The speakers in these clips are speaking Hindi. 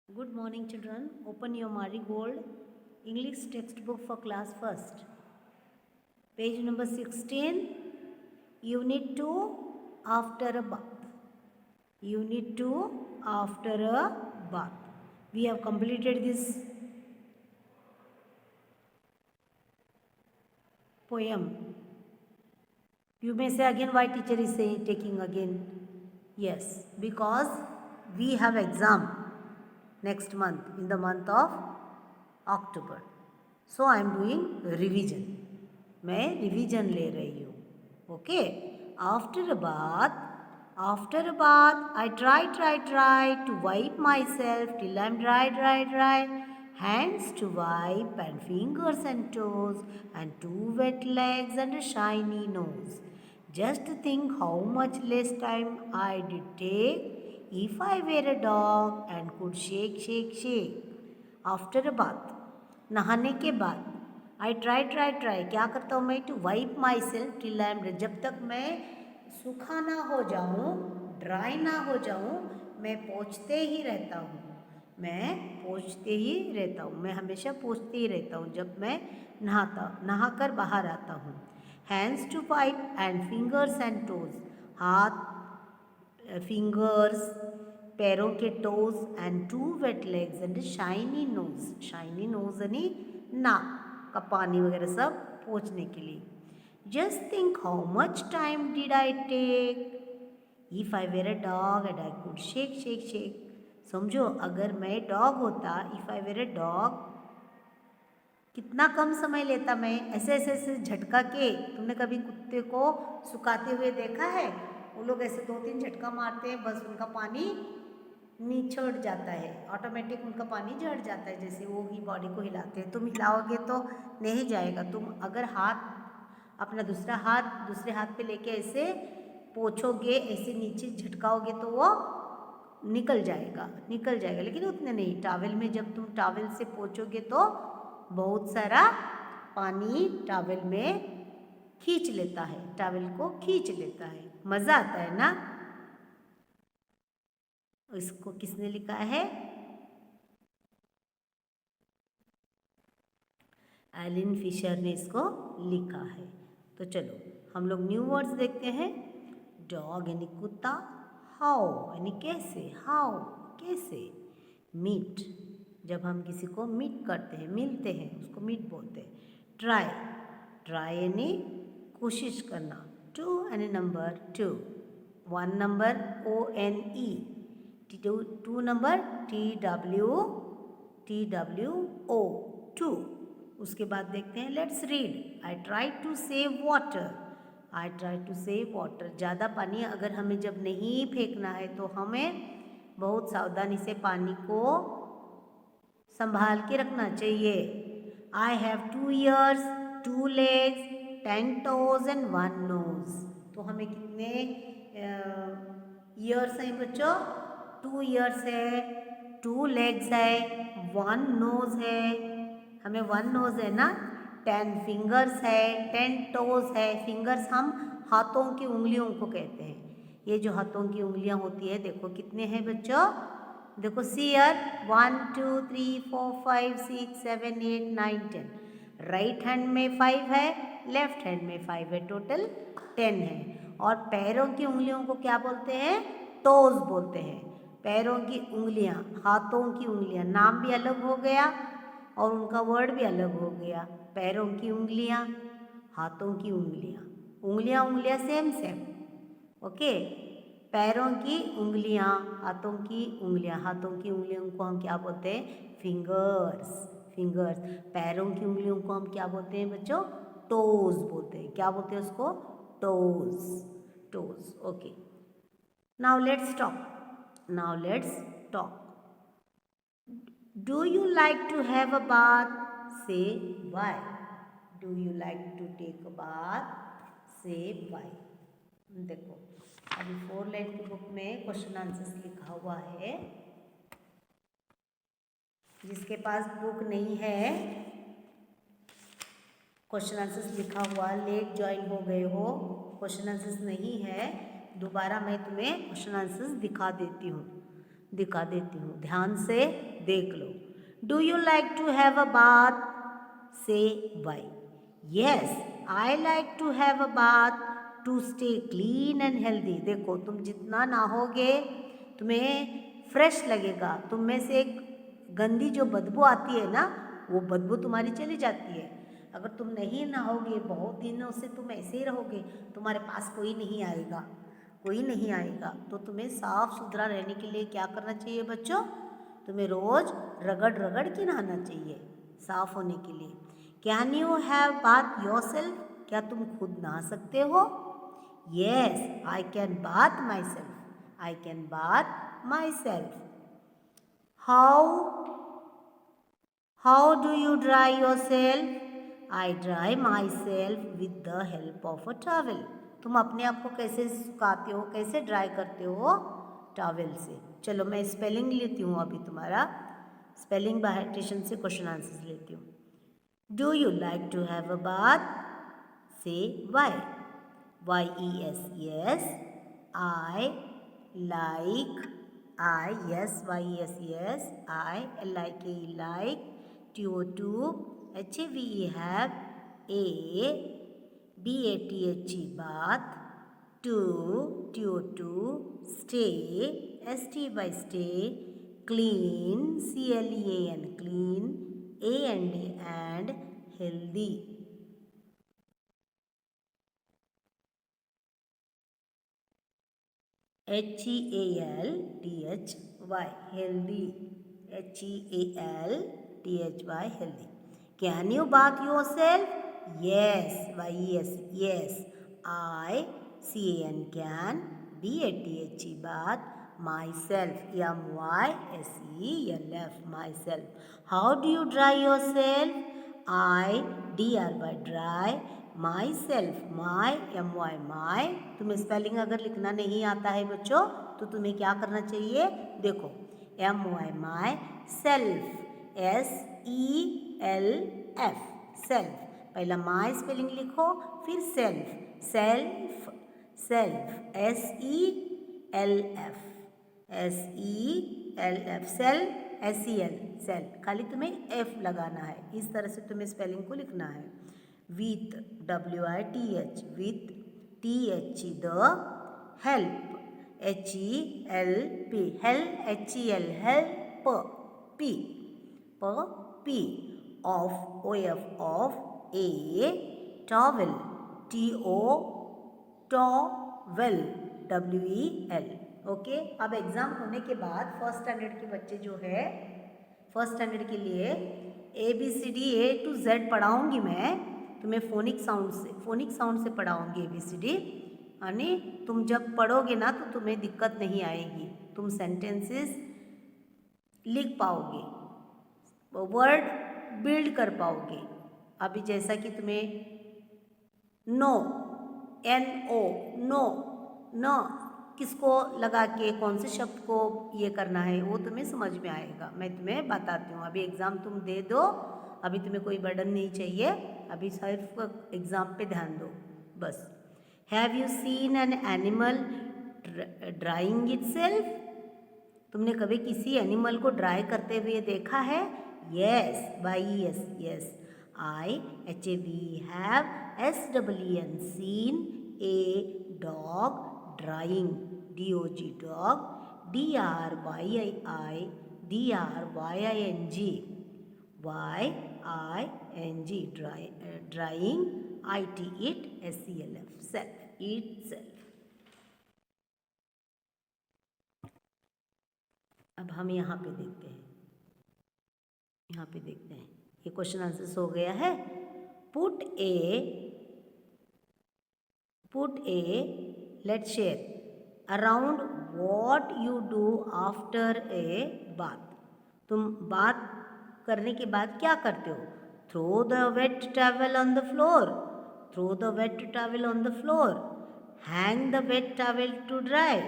Good morning, children. Open your Marigold English textbook for class first. Page number 16, Unit 2, After a Bath. Unit 2, After a Bath. We have completed this poem. You may say again why teacher is saying taking again. Yes, because we have exam next month in the month of October. So I am doing revision. मैं रिवीजन ले रही हूँ. Okay. After a bath, I try to wipe myself till I'm dry. Hands to wipe and fingers and toes and two wet legs and a shiny nose. Just think how much less time I did take if I were a dog and could shake. After a bath, नहाने के बाद आई ट्राई क्या करता हूँ मैं to wipe myself till I am, जब तक मैं सूखा ना हो जाऊँ, ड्राई ना हो जाऊँ, मैं पोंछते ही रहता हूँ. मैं हमेशा पोंछते ही रहता हूँ जब मैं नहाकर बाहर आता हूँ. Hands to wipe and fingers and toes, हाथ, फिंगर्स, पैरों के toes and to wet legs and shiny nose यानी नाक का पानी वगैरह सब पोंछने के लिए. Just think how much time did I take if I were a dog and I could shake. समझो अगर मैं डॉग होता, if I were a dog, कितना कम समय लेता मैं ऐसे झटका के. तुमने कभी कुत्ते को सुखाते हुए देखा है? वो लोग ऐसे 2-3 झटका मारते हैं, बस उनका पानी निचोड़ जाता है, ऑटोमेटिक उनका पानी झड़ जाता है. जैसे वो ही बॉडी को हिलाते हैं. तुम हिलाओगे तो नहीं जाएगा. तुम अगर अपना दूसरे हाथ पे लेके ऐसे पोंछोगे, ऐसे नीचे झटकाओगे तो वो निकल जाएगा. लेकिन उतने नहीं. टॉवेल में जब तुम टॉवेल से पोंछोगे तो बहुत सारा पानी टॉवेल में खींच लेता है, टॉवेल को खींच लेता है. मज़ा आता है ना? इसको किसने लिखा है? एलिन फिशर ने इसको लिखा है. तो चलो हम लोग न्यू वर्ड्स देखते हैं. डॉग यानी कुत्ता, हाउ यानी कैसे, मीट जब हम किसी को मीट करते हैं, मिलते हैं, उसको मीट बोलते हैं. ट्राई यानी कोशिश करना. टू यानी number 2, 1 number ONE, 2 number TWO 2. उसके बाद देखते हैं let's read. I try to save water. ज़्यादा पानी अगर हमें जब नहीं फेंकना है तो हमें बहुत सावधानी से पानी को संभाल के रखना चाहिए. I have 2 ears, 2 legs, 10 toes and 1 nose. तो हमें कितने ईयर्स हैं बच्चों? 2 ears है, 2 legs है, 1 nose है. हमें 1 nose है ना. 10 fingers है, 10 toes है. फिंगर्स हम हाथों की उंगलियों को कहते हैं. ये जो हाथों की उंगलियां होती है, देखो कितने हैं बच्चों? देखो सीयर 1 2 3 4 5 6 7 8 9 10. राइट हैंड में 5 है, लेफ्ट हैंड में 5 है, टोटल 10 है. और पैरों की उंगलियों को क्या बोलते हैं? टोज बोलते हैं. पैरों की उंगलियां, हाथों की उंगलियां, नाम भी अलग हो गया और उनका वर्ड भी अलग हो गया. पैरों की उंगलियां, हाथों की उंगलियां, उंगलियां सेम. ओके. पैरों की उंगलियां, हाथों की उंगलियों को हम क्या बोलते हैं? फिंगर्स. पैरों की उंगलियों को हम क्या बोलते हैं बच्चों? टोज बोलते हैं. क्या बोलते हैं उसको? Toes. Okay. Now let's talk. Do you like to have a bath? Say why. Do you like to take a bath? Say why. देखो अभी 4 लाइन की बुक में क्वेश्चन आंसर्स लिखा हुआ है. जिसके पास बुक नहीं है, क्वेश्चन आंसर्स लिखा हुआ, लेट ज्वाइन हो गए हो, क्वेश्चन आंसर्स नहीं है, दोबारा मैं तुम्हें क्वेश्चन आंसर्स दिखा देती हूँ. दिखा देती हूँ, ध्यान से देख लो। Do you like to have a bath? Say why. Yes, I like to have a bath to stay clean and healthy. देखो, तुम जितना नहाओगे तुम्हें फ्रेश लगेगा, तुम में से एक गंदी जो बदबू आती है ना, वो बदबू तुम्हारी चली जाती है। अगर तुम नहीं नहाओगे, बहुत दिनों से तुम ऐसे ही रहोगे, तुम्हारे पास कोई नहीं आएगा, कोई नहीं आएगा। तो तुम्हें साफ सुथरा रहने के लिए क्या करना चाहिए बच्चों? तुम्हें रोज रगड़ रगड़ के नहाना चाहिए साफ होने के लिए। Can you have bath yourself? क्या तुम खुद नहा सकते हो? Yes, I can bath my self, I can bath my self. How do you dry yourself? I dry my self with the help of a towel. तुम अपने आप को कैसे सुखाते हो, कैसे ड्राई करते हो? टॉवेल से। चलो मैं स्पेलिंग लेती हूँ, अभी तुम्हारा स्पेलिंग बाय ट्यूशन से क्वेश्चन आंसर्स लेती हूँ। Do you like to have a bath? Say Y. YES, yes. I like, I, yes, YES, yes. I, LIKE, like. TO2, HAVE, have. A, BATH, bath. To, TO2, stay, ST by stay. Clean, CLEAN, clean. and healthy. HEALTHY, healthy. HEALTHY, healthy. Can you bath yourself? Yes. YES, yes. I CAN BATH, bath myself. MYSELF, myself. How do you dry yourself? I DRY, dry my self, my MY, माई। तुम्हें स्पेलिंग अगर लिखना नहीं आता है बच्चों तो तुम्हें क्या करना चाहिए? देखो, MY, my self, SELF, self. पहला माई स्पेलिंग लिखो, फिर self, self, self, SELF, SELF, self, SEL, सेल। खाली तुम्हें F लगाना है, इस तरह से तुम्हें स्पेलिंग को लिखना है। with, WITH, with, TH, the, help, HELP, help, HEL, help, P, P, of, of, A, towel, TO, towel, WEL। Okay, अब एग्जाम होने के बाद फर्स्ट स्टैंडर्ड के बच्चे जो है, फर्स्ट स्टैंडर्ड के लिए ABCD A to Z पढ़ाऊंगी मैं तुम्हें फोनिक साउंड से पढ़ाऊंगी ABCD। यानी तुम जब पढ़ोगे ना तो तुम्हें दिक्कत नहीं आएगी, तुम सेंटेंसेस लिख पाओगे, वर्ड बिल्ड कर पाओगे। अभी जैसा कि तुम्हें नो, NO, नो, न किसको लगा के कौन से शब्द को ये करना है वो तुम्हें समझ में आएगा, मैं तुम्हें बताती हूँ। अभी एग्ज़ाम तुम दे दो, अभी तुम्हें कोई बर्डन नहीं चाहिए, अभी सिर्फ एग्ज़ाम पे ध्यान दो बस। Have you seen an animal drawing itself? तुमने कभी किसी एनिमल को ड्राई करते हुए देखा है? Yes, YES, yes. I HAV, have, SEEN, seen a dog drying, DOG, dog, DRYII, DRYING, drying, IT, it, SELF, self, itself। अब हम यहाँ पे देखते हैं, ये क्वेश्चन आंसर्स हो गया है। Put a let's share around what you do after a bath. तुम बात करने के बाद क्या करते हो? Throw the wet towel on the floor, throw the wet towel on the floor, hang the wet towel to dry.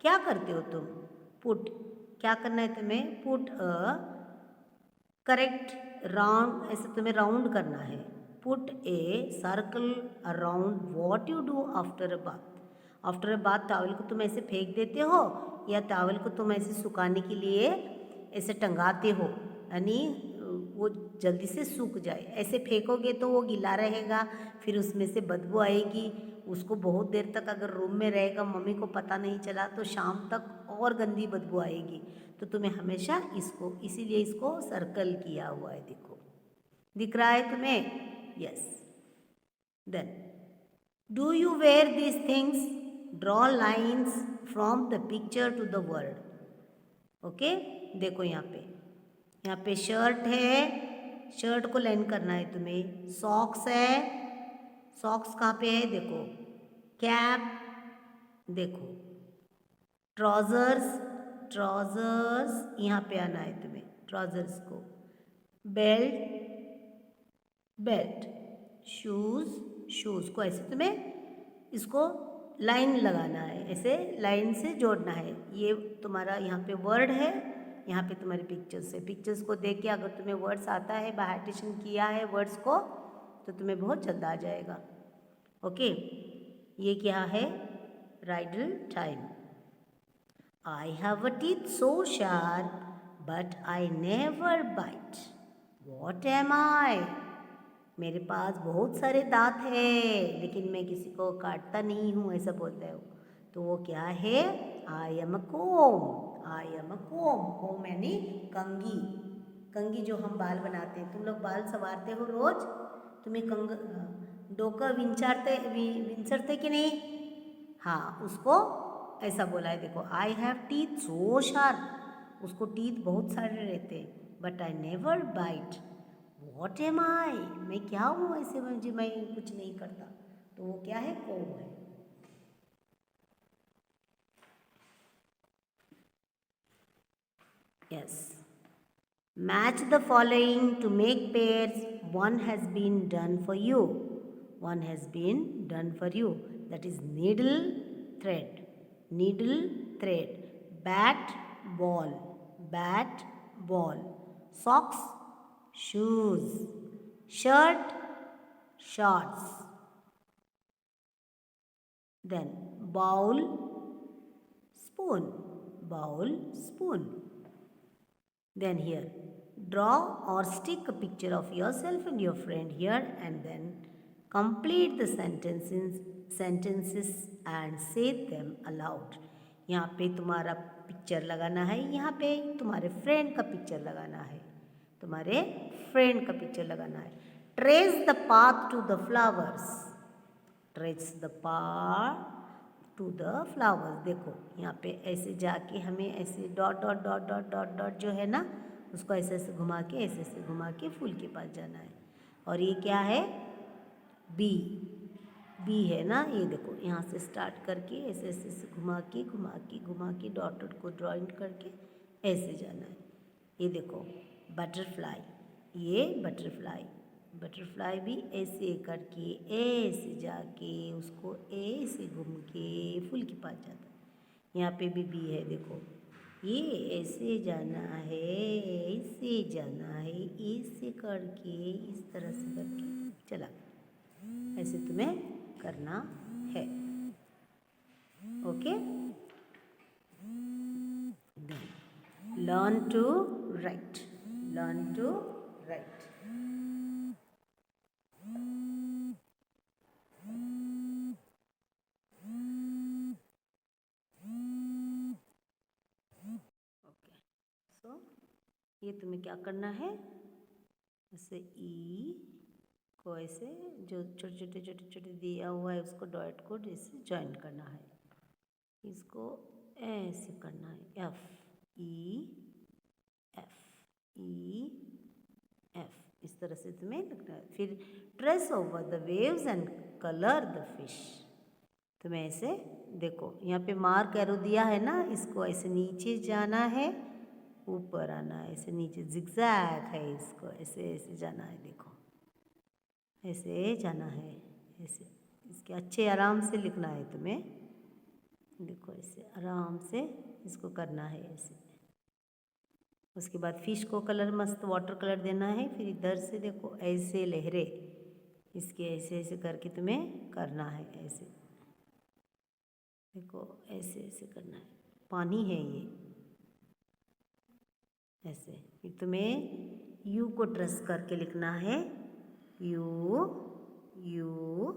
क्या करते हो तुम? पुट, क्या करना है तुम्हें? पुट अ करेक्ट राउंड, ऐसे तुम्हें राउंड करना है। Put a circle around what you do after a bath. After a bath towel को तुम ऐसे फेंक देते हो या टॉवल को तुम ऐसे सुखाने के लिए ऐसे टंगाते हो, यानी वो जल्दी से सूख जाए। ऐसे फेंकोगे तो वो गीला रहेगा, फिर उसमें से बदबू आएगी। उसको बहुत देर तक अगर रूम में रहेगा, मम्मी को पता नहीं चला, तो शाम तक और गंदी बदबू आएगी। तो तुम्हें हमेशा इसको, इसीलिए इसको सर्कल किया हुआ है, देखो दिख रहा है तुम्हें? Yes. Then do you wear this things? Draw lines from the picture to the word. Okay, देखो यहाँ पे शर्ट है, शर्ट को लाइन करना है तुम्हें। सॉक्स है, सॉक्स कहाँ पे है? देखो। कैप, देखो। ट्राउजर्स, ट्राउजर्स यहाँ पे आना है तुम्हें, ट्राउजर्स को। Belt, belt. शूज़, शूज़ को ऐसे तुम्हें इसको लाइन लगाना है, ऐसे लाइन से जोड़ना है। ये तुम्हारा यहाँ पे वर्ड है, यहाँ पे तुम्हारी पिक्चर्स है। पिक्चर्स को देख के अगर तुम्हें वर्ड्स आता है, बाय हार्टेशन किया है वर्ड्स को, तो तुम्हें बहुत जल्द आ जाएगा। ओके, ये क्या है? Riddle time. I have a teeth so sharp but I never bite. What am I? मेरे पास बहुत सारे दांत हैं लेकिन मैं किसी को काटता नहीं हूँ, ऐसा बोलता है वो। तो वो क्या है? I am a come. I am a कोम। कोम यानी कंघी। कंघी जो हम बाल बनाते हैं, तुम लोग बाल संवारते हो रोज, तुम्हें डोका विंचरते कि नहीं? हाँ, उसको ऐसा बोला है। देखो, I have teeth so sharp, उसको टीथ बहुत सारे रहते हैं, but I never bite. What am I? मैं क्या हूँ ऐसे, मुझे, मैं कुछ नहीं करता। तो वो क्या है? कोम है। Yes. Match the following to make pairs. One has been done for you. One has been done for you. That is needle thread. Needle thread. Bat ball. Bat ball. Socks shoes. Shirt shorts. Then bowl spoon. Bowl spoon. Then here draw or stick a picture of yourself and your friend here, and then complete the sentences and say them aloud. यहाँ पे तुम्हारा पिक्चर लगाना है, यहाँ पे तुम्हारे फ्रेंड का पिक्चर लगाना है, तुम्हारे फ्रेंड का पिक्चर लगाना है। Trace the path to the flowers. Trace the path to the flowers. देखो यहाँ पे ऐसे जाके हमें ऐसे dot dot dot dot dot dot जो है ना, उसको ऐसे ऐसे घुमा के, ऐसे ऐसे घुमा के फूल के पास जाना है। और ये क्या है? बी. बी है ना, ये देखो यहाँ से स्टार्ट करके ऐसे ऐसे ऐसे घुमा के घुमा के घुमा के डॉट डॉट को ड्राइंग करके ऐसे जाना है। ये देखो बटरफ्लाई, ये बटरफ्लाई। बटरफ्लाई भी ऐसे करके ऐसे जाके उसको ऐसे घूम के फूल के पास जाता है। यहाँ पे भी बी है, देखो ये ऐसे जाना है, ऐसे जाना है, ऐसे करके इस तरह से करके चला, ऐसे तुम्हें करना है। Okay, learn to write. Learn to write. Okay, so ये तुम्हें क्या करना है? जैसे ई को ऐसे जो छोटे छोटे छोटे छोटे दिया हुआ है उसको डॉट को जैसे ज्वाइन करना है, इसको ऐसे करना है। F E F E F, इस तरह से तुम्हें लिखना है। फिर trace over the waves and colour the fish. तुम्हें ऐसे देखो यहाँ पे मार्क एरो दिया है ना, इसको ऐसे नीचे जाना है, ऊपर आना है, ऐसे नीचे जिगजैग है, इसको ऐसे ऐसे जाना है। देखो ऐसे जाना है, ऐसे इसके अच्छे आराम से लिखना है तुम्हें। देखो ऐसे आराम से इसको करना है ऐसे। उसके बाद फिश को कलर मस्त वाटर कलर देना है। फिर इधर से देखो ऐसे लहरें, इसके ऐसे ऐसे करके तुम्हें करना है ऐसे। देखो ऐसे ऐसे करना है, पानी है ये, ऐसे। फिर तुम्हें यू को ट्रेस करके लिखना है, यू यू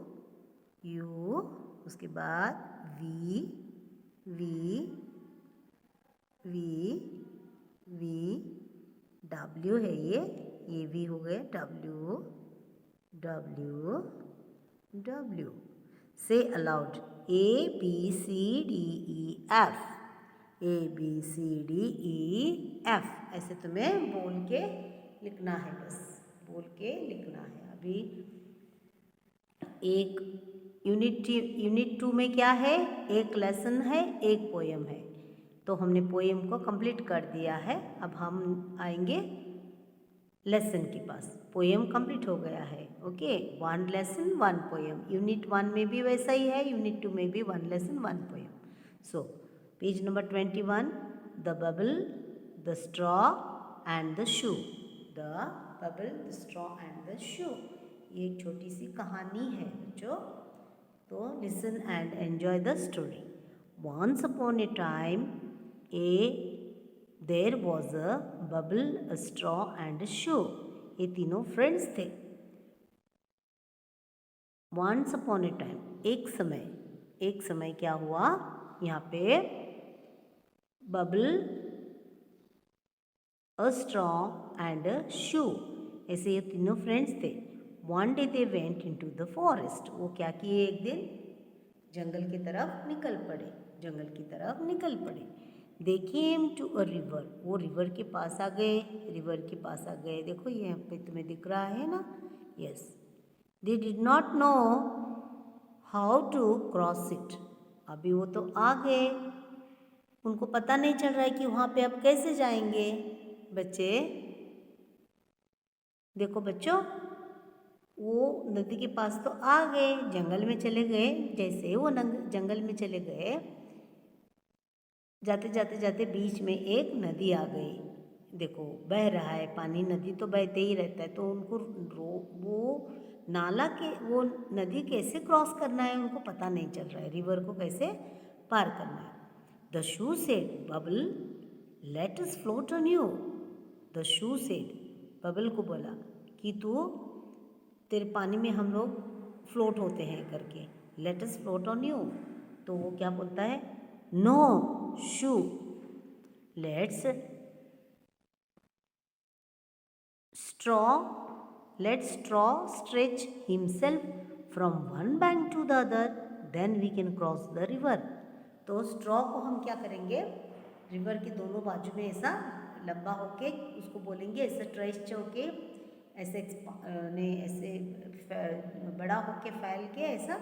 यू, उसके बाद V V V V, W है ये वी हो गए, डब्ल्यू डब्ल्यू डब्ल्यू। से allowed A B C D E F, A B C D E F, ऐसे तुम्हें बोल के लिखना है, बस बोल के लिखना है। अभी एक यूनिट 2 में क्या है, एक लेसन है, एक पोएम है। तो हमने पोएम को कंप्लीट कर दिया है। अब हम आएंगे लेसन के पास। पोएम कंप्लीट हो गया है, ओके। 1 lesson 1 poem. यूनिट 1 में भी वैसा ही है, यूनिट 2 में भी 1 lesson 1 poem. So page number 21, the bubble, the straw and the shoe. The bubble, the straw and the shoe, ये एक छोटी सी कहानी है बच्चों, तो listen and enjoy the story. Once upon a time there was a bubble, a straw and a shoe. ये तीनों फ्रेंड्स थे। वंस अपॉन ए टाइम, एक समय क्या हुआ यहाँ पे, bubble, a straw and a shoe, ऐसे ये तीनों फ्रेंड्स थे। One day they went into the forest. वो क्या किए, एक दिन जंगल की तरफ निकल पड़े, जंगल की तरफ निकल पड़े। दे केम टू अ रिवर, वो रिवर के पास आ गए, रिवर के पास आ गए। देखो ये यहाँ पे तुम्हें दिख रहा है ना, yes. They did not know how to cross it. अभी वो तो आ गए, उनको पता नहीं चल रहा है कि वहाँ पे अब कैसे जाएंगे। बच्चे देखो बच्चों, वो नदी के पास तो आ गए, जंगल में चले गए। जैसे वो जंगल में चले गए, जाते जाते जाते बीच में एक नदी आ गई। देखो बह रहा है पानी, नदी तो बहते ही रहता है, तो उनको वो नाला के, वो नदी कैसे क्रॉस करना है उनको पता नहीं चल रहा है, रिवर को कैसे पार करना है। The shoe said bubble, late us float on you. The shoe said, bubble को बोला कि तू, तेरे पानी में हम लोग फ्लोट होते हैं करके, let us float on you. तो वो क्या बोलता है, no shoe, let's straw stretch himself from one bank to the other, then we can cross the river। तो स्ट्रॉ को हम क्या करेंगे, रिवर के दोनों बाजू में ऐसा लंबा होके उसको बोलेंगे, ऐसे स्ट्रेच होके, ऐसे ऐसे बड़ा होके फैल के, ऐसा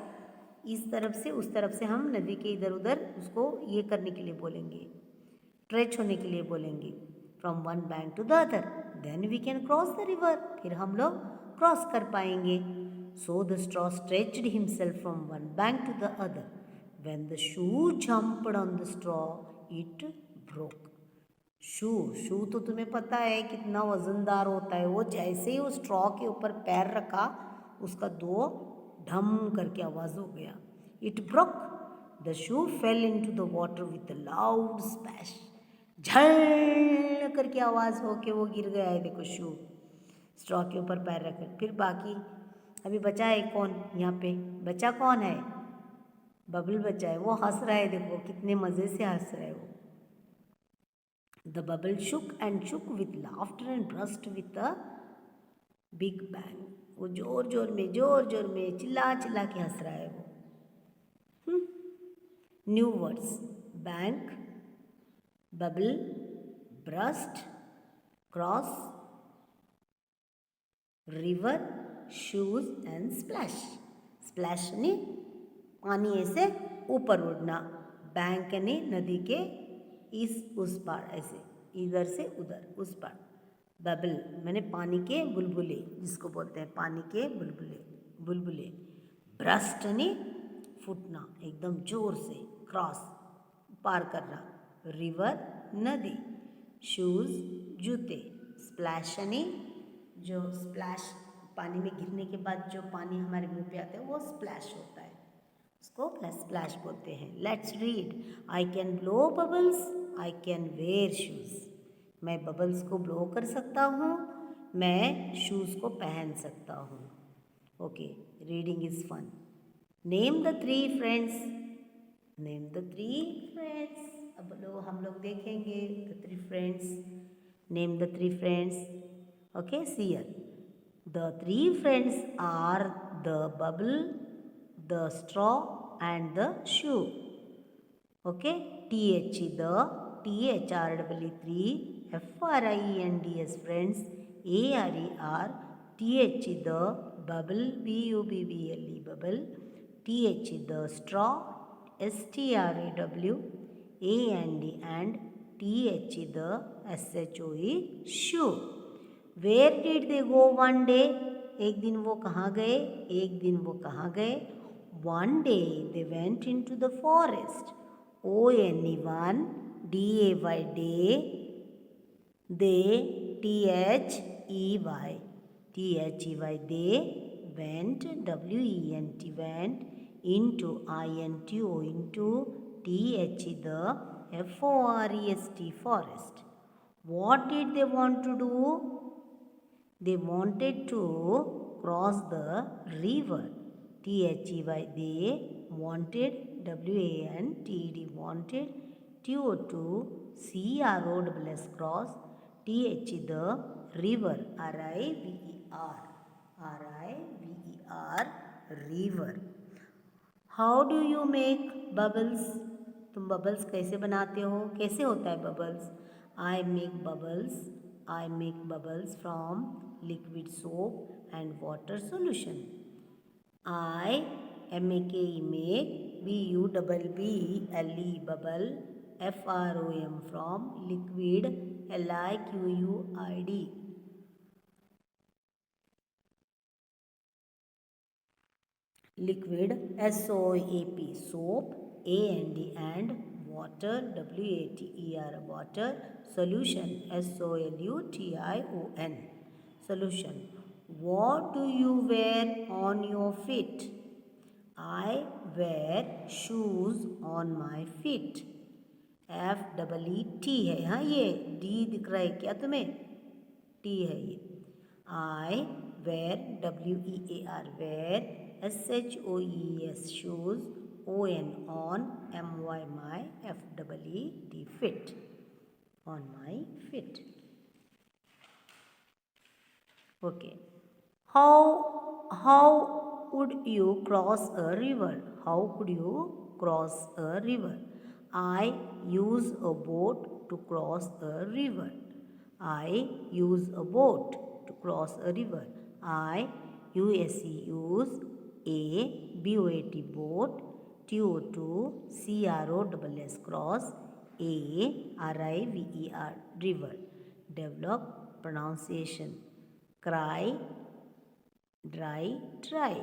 इस तरफ से उस तरफ से हम नदी के इधर उधर उसको ये करने के लिए बोलेंगे, स्ट्रेच होने के लिए बोलेंगे, from one bank to the other, then we can cross the river, फिर हम लोग क्रॉस कर पाएंगे। So the straw stretched himself from one bank to the other, when the shoe jumped on the straw it broke. Shoe तो तुम्हें पता है कितना वजनदार होता है, वो जैसे ही वो स्ट्रॉ के ऊपर पैर रखा, उसका दो ढम करके आवाज हो गया, it broke. The shoe fell into the water with a loud splash, झल करके आवाज हो के वो गिर गया है। देखो शू स्ट्रॉ के ऊपर पैर रखकर। फिर बाकी अभी बचा है कौन, यहाँ पे बचा कौन है, बबल बचा है, वो हंस रहा है, देखो कितने मजे से हंस रहा है वो। The bubble shook and shook with laughter and burst with a big bang. वो जोर जोर में चिल्ला चिल्ला के हंस रहा है वो। New words, bank, bubble, burst, cross, river, shoes and splash. Splash ने पानी ऐसे ऊपर उड़ना, बैंक ने नदी के इस उस पार, ऐसे इधर से उधर उस पार। बबल मैंने पानी के बुलबुले, जिसको बोलते हैं पानी के बुलबुले। ब्रस्ट ने फूटना एकदम जोर से, क्रॉस पार करना, रिवर नदी, शूज जूते, स्प्लैश ने जो स्प्लैश पानी में गिरने के बाद जो पानी हमारे मुंह पे आता है वो स्प्लैश होता है, को स्प्लैश बोलते हैं. Let's read. I can blow bubbles, I can wear shoes. मैं बबल्स को ब्लो कर सकता हूँ, मैं शूज़ को पहन सकता हूँ. Okay, reading is fun. Name the three friends. Name the three friends. अब हम लोग देखेंगे the three friends. Name the three friends. Okay, see here. The three friends are the bubble, the straw and the shoe. Okay, TH the, THREE 3, FRIENDS friends, ARER, TH the bubble, BUBBLE bubble, TH the straw, STRAW, and TH the SHOE shoe. Where did they go one day? एक दिन वो कहाँ गए? एक दिन वो कहाँ गए? One day they went into the forest. ONE1 DAY day. They THEY they went WENT into INTO into TH the FOREST forest. What did they want to do? They wanted to cross the river. THEY they wanted, WANTED wanted, TO2 CROSS cross, TH the river, RIVER river. How do you make bubbles? तुम बबल्स कैसे बनाते हो? कैसे होता है bubbles? I make bubbles from liquid soap and water solution. I make BUBBLE bubble, FROM from liquid, LIQUID. Liquid, SOAP soap, and water, WATER water, solution, SOLUTION solution. What do you wear on your feet? I wear shoes on my feet. FEET है. हाँ, ये D दिख रहा है क्या तुम्हें? T है ये. I wear, WEAR wear, SHOES shoes, on, my, FEET fit, on my feet. Okay. How would you cross a river? How could you cross a river? I use a boat to cross a river. I use a boat to cross a river. use a boat, TO2 CROSS cross, ARIVER river. Develop pronunciation. Cry, dry, try.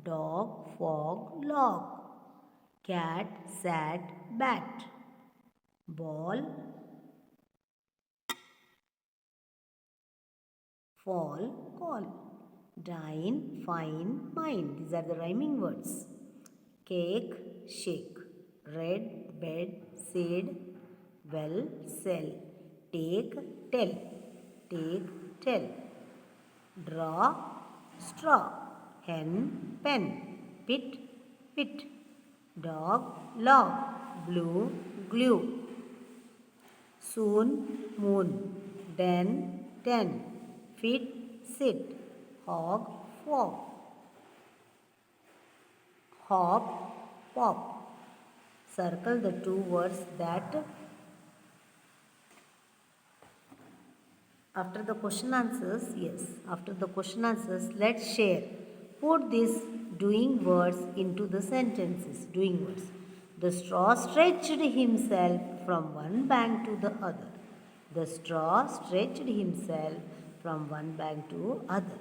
Dog, fog, log. Cat, sat, bat. Ball, fall, call. Dine, fine, mine. These are the rhyming words. Cake, shake. Red, bed, said, well, sell. Take, tell. Take, tell. Draw, straw. Hen, pen. Pit, pit. Dog, log. Blue, glue. Soon, moon. Den, ten. Fit, sit. Hog, fog. Hop, pop. Circle the two words that after the question answers, after the question answers, let's share. Put these doing words into the sentences. Doing words. The straw stretched himself from one bank to the other. The straw stretched himself from one bank to other.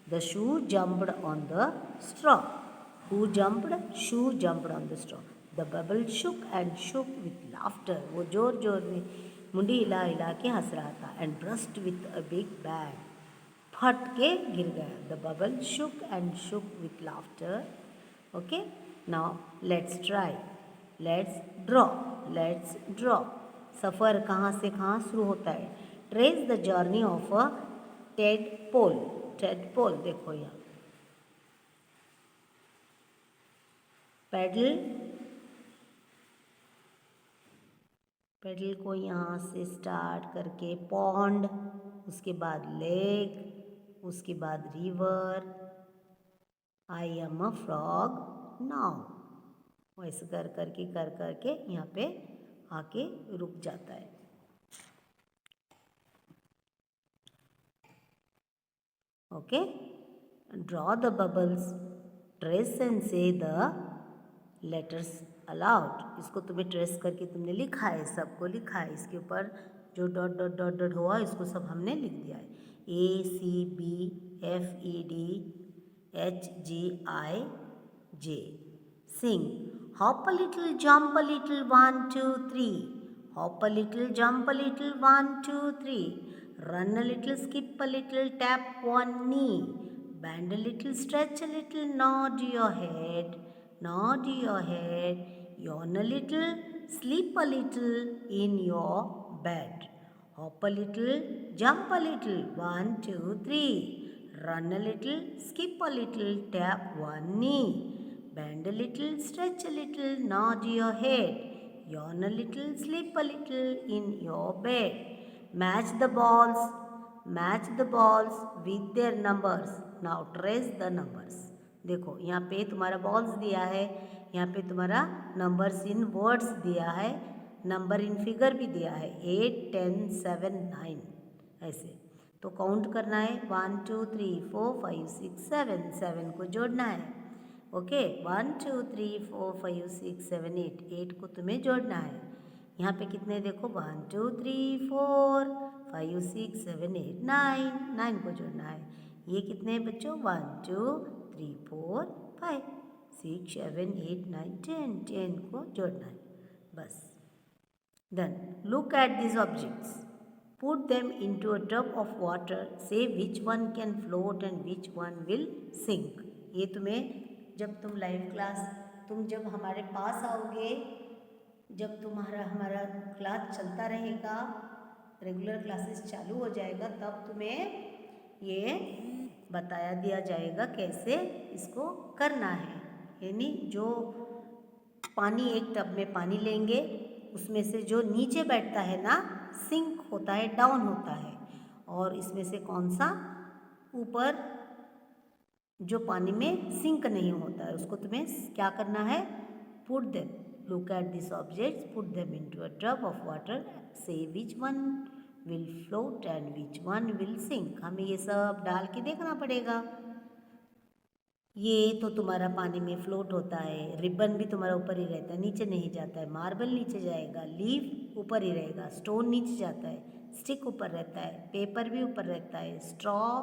The shoe jumped on the straw. Who jumped? Shoe jumped on the straw. The bubble shook and shook with laughter. वो जोर जोर में मुंडी हिला हिला के हंस रहा था. And burst with a big bang. फट के गिर गया. The bubble shook and shook with laughter. Okay. Now let's try, let's draw, let's draw. सफ़र कहाँ से कहाँ शुरू होता है? Trace the journey of a tadpole. Tadpole देखो यहाँ, पैडल, पैडल को यहाँ से स्टार्ट करके पॉन्ड, उसके बाद लेक, उसके बाद river, I am a frog now. वैसे कर करके यहाँ पे आके रुक जाता है। Okay, draw the bubbles, trace and से द लेटर्स अलाउड। इसको तुम्हें ट्रेस करके तुमने लिखा है, सबको लिखा है, इसके ऊपर जो डॉट डॉट डॉट डॉट हुआ इसको सब हमने लिख दिया है। ACBFEDHGIJ। Sing. Hop a little, jump a little, 1, 2, 3. Hop a little, jump a little, 1, 2, 3. Run a little, skip a little, tap one knee. Bend a little, stretch a little, nod your head. Nod your head. Yawn a little, sleep a little in your bed. Hop a little, jump a little, 1, 2, 3. Run a little, skip a little, tap one knee. Bend a little, stretch a little, nod your head. Yawn a little, sleep a little in your bed. Match the balls with their numbers. Now trace the numbers. देखो यहाँ पे तुम्हारा बॉल्स दिया है, यहाँ पे तुम्हारा नंबर्स इन वर्ड्स दिया है, नंबर इन फिगर भी दिया है, 8, 10, 7, 9 ऐसे। तो काउंट करना है, 1, 2, 3, 4, 5, 6, 7, 7 को जोड़ना है। ओके, 1, 2, 3, 4, 5, 6, 7, 8, 8 को तुम्हें जोड़ना है। यहाँ पे कितने देखो, 1, 2, 3, 4, 5, 6, 7, 8, 9, 9 को जोड़ना है। ये कितने हैं बच्चों, 1, 2, 3, 4, 5, 6, 7, 8, 9, 10, 10 को जोड़ना है बस। Then look at these objects. Put them into a tub of water. Say which one can float and which one will sink. ये तुम्हें जब तुम लाइव क्लास, तुम जब हमारे पास आओगे, जब हमारा क्लास चलता रहेगा, रेगुलर क्लासेस चालू हो जाएगा, तब तुम्हें ये बताया दिया जाएगा कैसे इसको करना है। यानी जो पानी, एक टब में पानी लेंगे, उसमें से जो नीचे बैठता है ना, सिंक होता है, डाउन होता है, और इसमें से कौन सा ऊपर जो पानी में सिंक नहीं होता है, उसको तुम्हें क्या करना है, put them, look at this objects, put them into a tub of water, say which one will float and which one will sink. हमें ये सब डाल के देखना पड़ेगा। ये तो तुम्हारा पानी में फ्लोट होता है, रिबन भी तुम्हारा ऊपर ही रहता है, नीचे नहीं जाता है, मार्बल नीचे जाएगा, लीफ ऊपर ही रहेगा, स्टोन नीचे जाता है, स्टिक ऊपर रहता है, पेपर भी ऊपर रहता है, स्ट्रॉ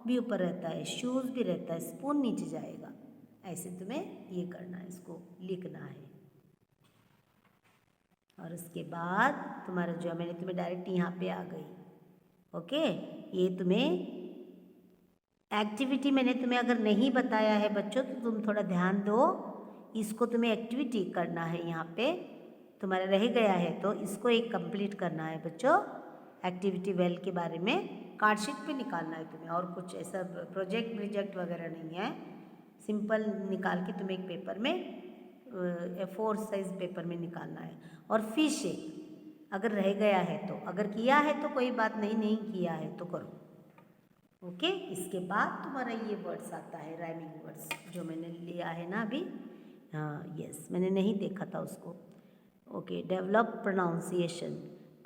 भी ऊपर रहता है, शूज़ भी रहता है, स्पून नीचे जाएगा। ऐसे तुम्हें ये करना है, इसको लिखना है। और उसके बाद तुम्हारा जो मैंने तुम्हें डायरेक्ट यहाँ पे आ गई। ओके, ये तुम्हें एक्टिविटी मैंने तुम्हें अगर नहीं बताया है बच्चों, तो तुम थोड़ा ध्यान दो, इसको तुम्हें एक्टिविटी करना है। यहाँ पे तुम्हारा रह गया है तो इसको एक कंप्लीट करना है बच्चों। एक्टिविटी वेल के बारे में कार्डशीट पे निकालना है तुम्हें, और कुछ ऐसा प्रोजेक्ट वगैरह नहीं है, सिंपल निकाल के तुम्हें एक पेपर में A4 साइज पेपर में निकालना है। और फिश अगर रह गया है तो, अगर किया है तो कोई बात नहीं, नहीं किया है तो करो। ओके, इसके बाद तुम्हारा ये वर्ड्स आता है, राइमिंग वर्ड्स, जो मैंने लिया है ना अभी। हाँ यस, मैंने नहीं देखा था उसको। Okay, develop pronunciation,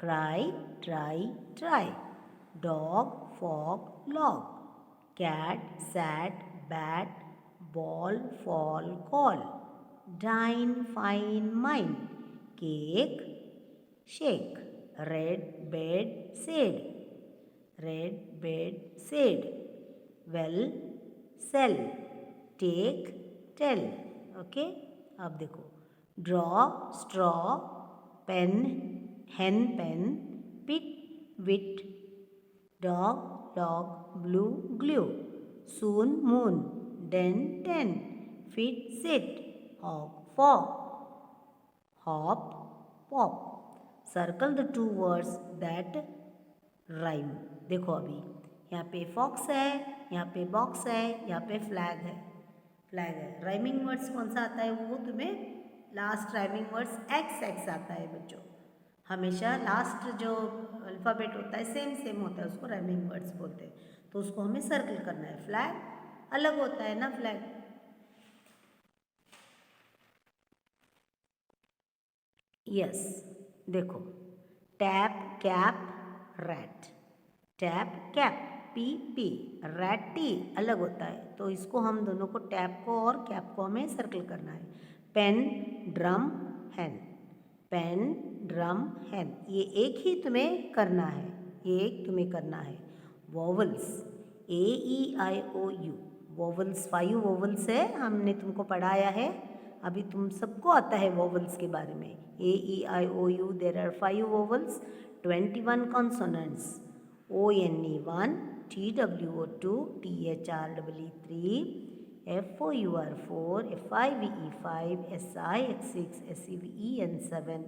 cry, try, try, dog, fog, log, cat, sat, bat, ball, fall, call, dine, fine, mine, cake, shake, red, bed, said, red, bed, said, well, sell, take, tell. Okay, अब देखो, draw, straw, pen, hen, pen, pit, wit, dog, log, blue, glue, soon, moon, den, ten, fit, sit, hog, fog. Hop, pop. Circle the two words that rhyme. देखो अभी यहाँ पे fox है, यहाँ पे box है, यहाँ पे flag है. फ्लैग है. राइमिंग वर्ड्स कौन सा आता है, वो तुम्हें last rhyming words x x आता है बच्चों. हमेशा लास्ट जो अल्फ़ाबेट होता है सेम होता है, उसको राइमिंग वर्ड्स बोलते हैं. तो उसको हमें सर्कल करना है. फ्लैग अलग होता है ना, फ्लैग. यस, देखो tap cap rat. Tap cap P rat T अलग होता है. तो इसको हम दोनों को, टैप को और कैप को हमें सर्कल करना है. पेन ड्रम हैन. पेन ड्रम हैन, ये एक ही तुम्हें करना है, ये एक तुम्हें करना है. Vowels AEIOU. वोवल्स 5 वोवल्स है, हमने तुमको पढ़ाया है. अभी तुम सबको आता है वोवल्स के बारे में. AEIOU, there are 5 vowels, 21 consonants. ONE 1, TWO 2, THREE 3, FOUR 4, FIVE 5, SIX 6, SEVEN 7,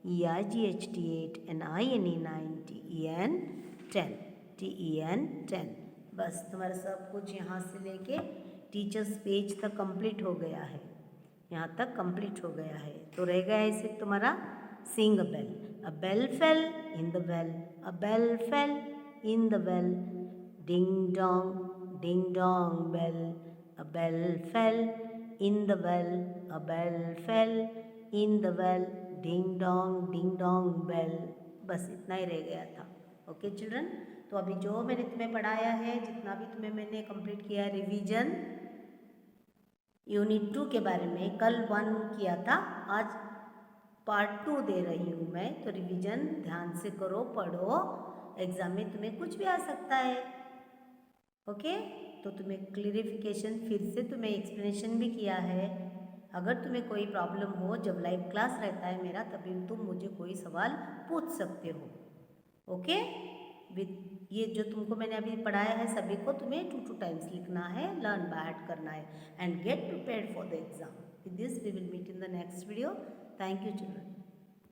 EIGHT 8, NINE 9, TEN 10. बस तुम्हारा सब कुछ यहाँ से लेके टीचर्स पेज तक कंप्लीट हो गया है. यहाँ तक कंप्लीट हो गया है. तो रह गया है इसे तुम्हारा sing a bell. A bell fell in the well. A bell fell in the well. Ding dong bell. A bell fell in the well. A bell fell in the well. Ding dong bell. बस इतना ही रह गया था. ओके चिल्ड्रन, तो अभी जो मैंने तुम्हें पढ़ाया है, जितना भी तुम्हें मैंने कंप्लीट किया रिवीजन यूनिट 2 के बारे में, कल 1 किया था, आज पार्ट 2 दे रही हूँ मैं. तो रिवीजन ध्यान से करो, पढ़ो. एग्जाम में तुम्हें कुछ भी आ सकता है. ओके, तो तुम्हें क्लियरिफिकेशन फिर से तुम्हें एक्सप्लेनेशन भी किया है. अगर तुम्हें कोई प्रॉब्लम हो, जब लाइव क्लास रहता है मेरा, तभी तुम मुझे कोई सवाल पूछ सकते हो. ओके, विद ये जो तुमको मैंने अभी पढ़ाया है सभी को तुम्हें 2 टाइम्स लिखना है, लर्न बाय हार्ट करना है, and get prepared for the exam. With this we will meet in the next video. Thank you children.